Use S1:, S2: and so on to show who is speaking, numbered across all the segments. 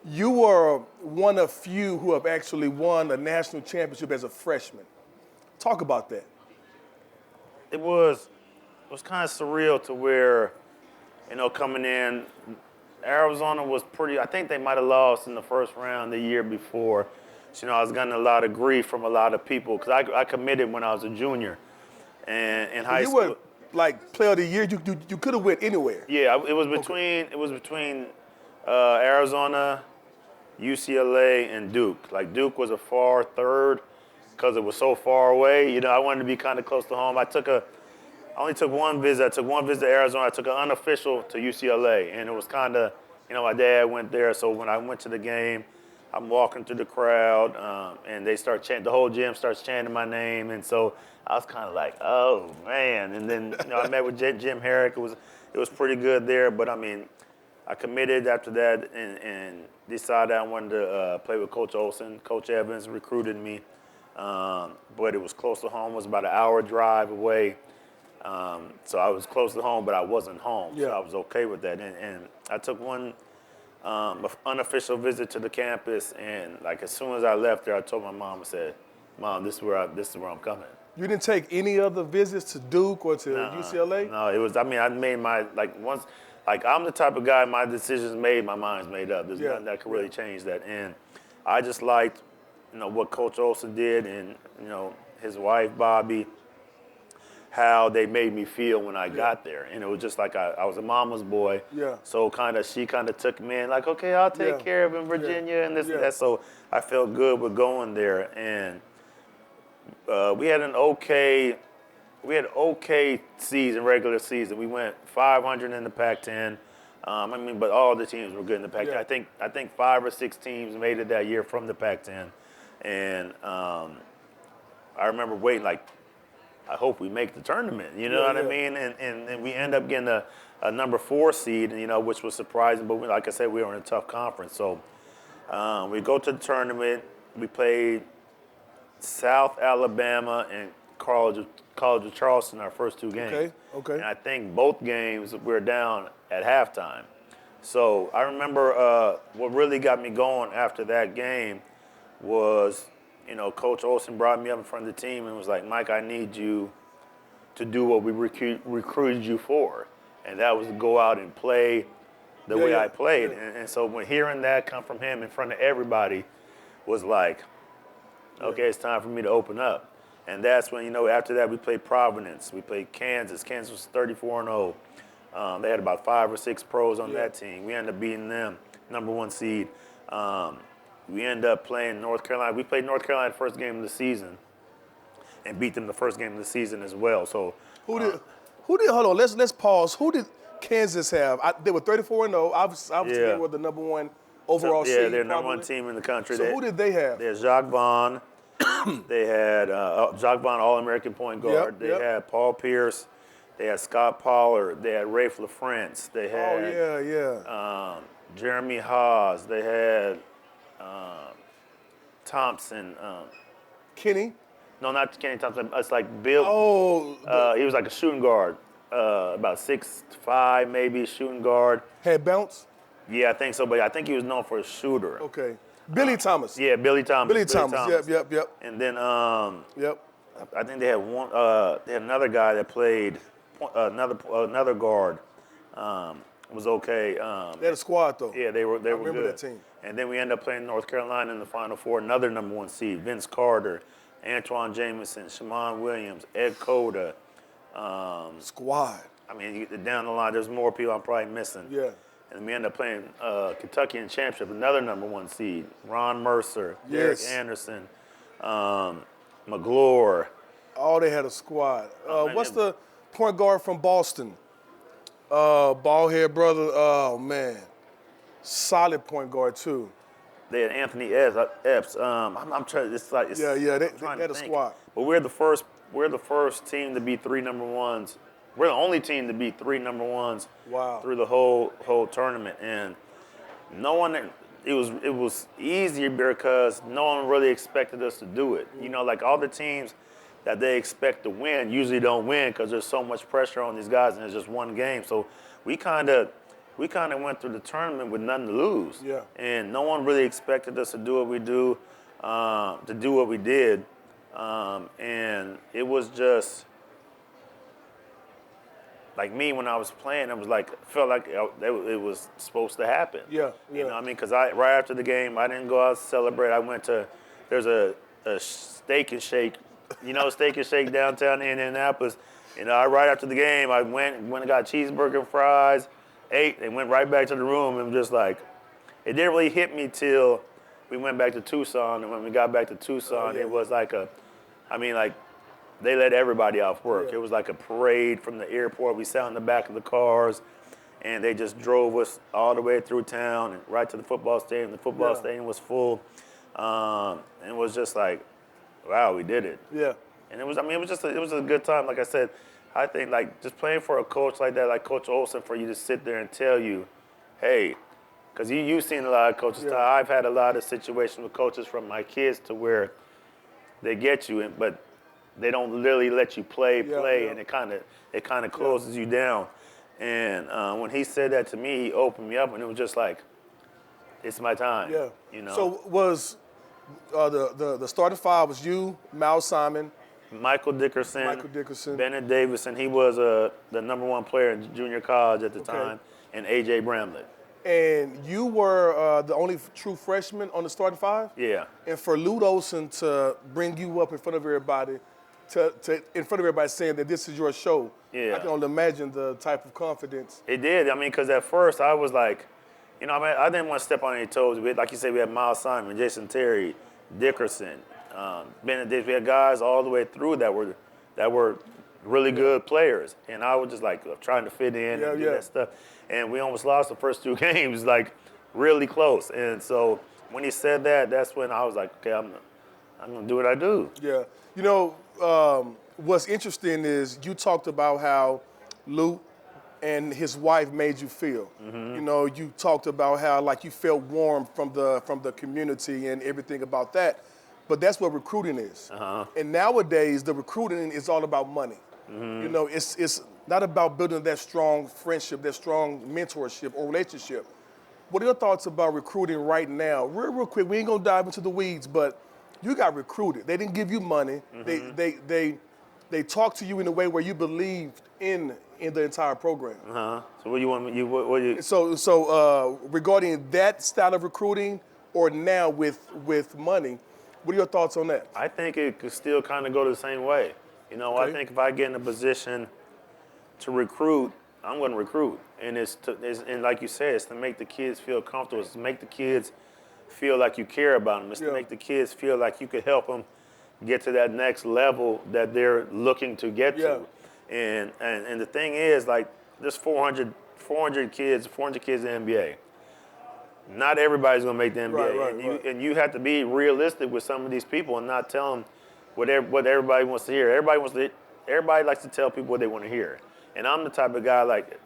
S1: You were one of few who have actually won a national championship as a freshman. Talk about that.
S2: It was kind of surreal to where, coming in, Arizona was pretty. I think they might have lost in the first round the year before. So, I was getting a lot of grief from a lot of people because I committed when I was a junior, and in high
S1: You
S2: school.
S1: were like player of the year. You could have went anywhere.
S2: Yeah, it was between Arizona, UCLA, and Duke. Like Duke was a far third because it was so far away. I wanted to be kind of close to home. I only took one visit. I took one visit to Arizona. I took an unofficial to UCLA, and it was kind of, my dad went there. So when I went to the game, I'm walking through the crowd, and they start chanting. The whole gym starts chanting my name, and so I was kind of like, oh man. And then I met with Jim Herrick. It was pretty good there, but I mean, I committed after that and decided I wanted to play with Coach Olson. Coach Evans recruited me, but it was close to home. It was about an hour drive away. So I was close to home, but I wasn't home.
S1: Yeah.
S2: So I was okay with that. And I took one unofficial visit to the campus, and like as soon as I left there, I told my mom, I said, "Mom, this is where I'm coming."
S1: You didn't take any other visits to Duke or to UCLA?
S2: No, it was. I mean, I made my once. Like I'm the type of guy, my decisions made, my mind's made up. There's nothing that could really change that. And I just liked, what Coach Olson did, and his wife Bobbi, how they made me feel when I got there. And it was just like I was a mama's boy.
S1: Yeah.
S2: So she kind of took me in like, okay, I'll take care of him, Virginia, and this and that. So I felt good with going there. And we had an okay season, regular season. We went 500 in the Pac-10. But all the teams were good in the Pac-10.
S1: Yeah.
S2: I think 5 or 6 teams made it that year from the Pac-10. And I remember waiting like, I hope we make the tournament, you know what I mean? And we end up getting a number 4 seed, which was surprising. But like I said, we were in a tough conference. So we go to the tournament. We played South Alabama and College of Charleston our first 2 games.
S1: Okay.
S2: And I think both games we were down at halftime. So I remember what really got me going after that game was, Coach Olson brought me up in front of the team and was like, Mike, I need you to do what we recruited you for. And that was to go out and play the way I played.
S1: Yeah.
S2: And so when hearing that come from him in front of everybody was like, okay, it's time for me to open up. And that's when, after that we played Providence. We played Kansas. Kansas was 34-0. They had about 5 or 6 pros on that team. We ended up beating them, number 1 seed. We ended up playing North Carolina. We played North Carolina the first game of the season and beat them the first game of the season as well. So
S1: Who did hold on, let's pause. Who did Kansas have? They were 34-0. Obviously they were the number 1 overall seed.
S2: Yeah, they're number
S1: probably.
S2: 1 team in the country.
S1: So who did they have?
S2: They had Jacques Vaughn. They had Jacques Vaughn, All-American point guard. They had Paul Pierce. They had Scott Pollard. They had Rafe LaFrance. They had Jeremy Haas. They had Thompson.
S1: Kenny?
S2: No, not Kenny Thompson. It's like Bill.
S1: Oh.
S2: He was like a shooting guard, about 6'5", maybe, shooting guard.
S1: Had bounce?
S2: Yeah, I think so, but I think he was known for a shooter.
S1: Okay. Billy Thomas.
S2: Yeah, Billy Thomas.
S1: Billy Thomas. Yep.
S2: And then
S1: Yep.
S2: I think they had one. They had another guy that played another guard. Was okay.
S1: They had a squad though.
S2: Yeah, they were good. I
S1: remember that team.
S2: And then we ended up playing North Carolina in the Final Four, another number 1 seed, Vince Carter, Antoine Jameson, Shammond Williams, Ed Cota.
S1: Squad.
S2: I mean, down the line, there's more people I'm probably missing.
S1: Yeah.
S2: And we ended up playing Kentucky in championship, another number 1 seed, Ron Mercer, Derek Anderson, McGlure.
S1: Oh, they had a squad. What's the point guard from Boston? Ballhead brother. Oh man, solid point guard too.
S2: They had Anthony Epps. I'm trying. It's like
S1: They had a squad.
S2: But we're the first team to beat 3 number 1s. We're the only team to beat 3 number 1s.
S1: Wow.
S2: Through the whole tournament, and no one. It was easier because no one really expected us to do it. Like all the teams that they expect to win usually don't win because there's so much pressure on these guys and it's just one game. So we kind of we kind of went through the tournament with nothing to lose.
S1: Yeah.
S2: And no one really expected us to do what we do, to do what we did. And it was just, like me, when I was playing, it was like, felt like it was supposed to happen.
S1: Yeah.
S2: You know what I mean? Because right after the game, I didn't go out to celebrate. I went to, there's a Steak and Shake, Steak and Shake downtown in Indianapolis. Right after the game, I went and got a cheeseburger and fries, ate, and went right back to the room. And just like, it didn't really hit me till we went back to Tucson. And when we got back to Tucson, it was like they let everybody off work.
S1: Yeah.
S2: It was like a parade from the airport. We sat in the back of the cars, and they just drove us all the way through town and right to the football stadium. The football stadium was full. And it was just like, wow, we did it.
S1: Yeah.
S2: And it was a good time. Like I said, I think like just playing for a coach like that, like Coach Olson, for you to sit there and tell you, hey, because you've seen a lot of coaches.
S1: Yeah.
S2: I've had a lot of situations with coaches from my kids to where they get you, but they don't really let you play, and it kind of closes you down. And when he said that to me, he opened me up, and it was just like, it's my time.
S1: Yeah.
S2: You
S1: So was the starting five was you, Mal Simon,
S2: Michael Dickerson, Bennett Davison. He was the #1 player in junior college at the time, and A.J. Bramlett.
S1: And you were the only true freshman on the starting five?
S2: Yeah.
S1: And for Lute Olson to bring you up in front of everybody, in front of everybody saying that this is your show, I can only imagine the type of confidence.
S2: It did. I mean, because at first I was like, I didn't want to step on any toes. Like you said, we had Miles Simon, Jason Terry, Dickerson, Bennett Davis. We had guys all the way through that were really good players. And I was just like trying to fit in and do that stuff. And we almost lost the first 2 games, like really close. And so when he said that, that's when I was like, okay, I'm going to do what I do.
S1: Yeah. What's interesting is you talked about how Lute and his wife made you feel. Mm-hmm. You talked about how like you felt warm from the community and everything about that. But that's what recruiting is. Uh-huh. And nowadays, the recruiting is all about money. Mm-hmm. It's not about building that strong friendship, that strong mentorship or relationship. What are your thoughts about recruiting right now? Real quick, we ain't gonna dive into the weeds, but you got recruited. They didn't give you money. Mm-hmm. They talked to you in a way where you believed in the entire program.
S2: Uh-huh. So what do you want? What do you?
S1: So regarding that style of recruiting, or now with money, what are your thoughts on that?
S2: I think it could still kind of go the same way. I think if I get in a position to recruit, I'm going to recruit, and and like you said, it's to make the kids feel comfortable. It's to make the kids feel like you care about them. It's to make the kids feel like you could help them get to that next level that they're looking to get to. And the thing is, like, there's 400 kids in the NBA. Not everybody's going to make the NBA. And you have to be realistic with some of these people and not tell them what everybody wants to hear. Everybody likes to tell people what they want to hear. And I'm the type of guy, like,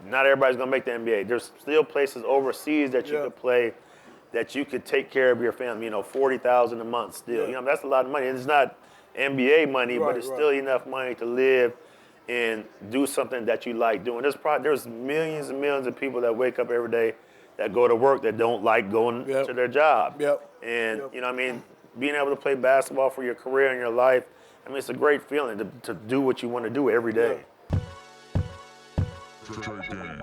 S2: not everybody's going to make the NBA. There's still places overseas that you could play, that you could take care of your family, $40,000 a month still. That's a lot of money. It's not NBA money, but it's still enough money to live and do something that you like doing. There's millions and millions of people that wake up every day that go to work that don't like going to their job. And, being able to play basketball for your career and your life, it's a great feeling to do what you want to do every day.
S3: Trade game.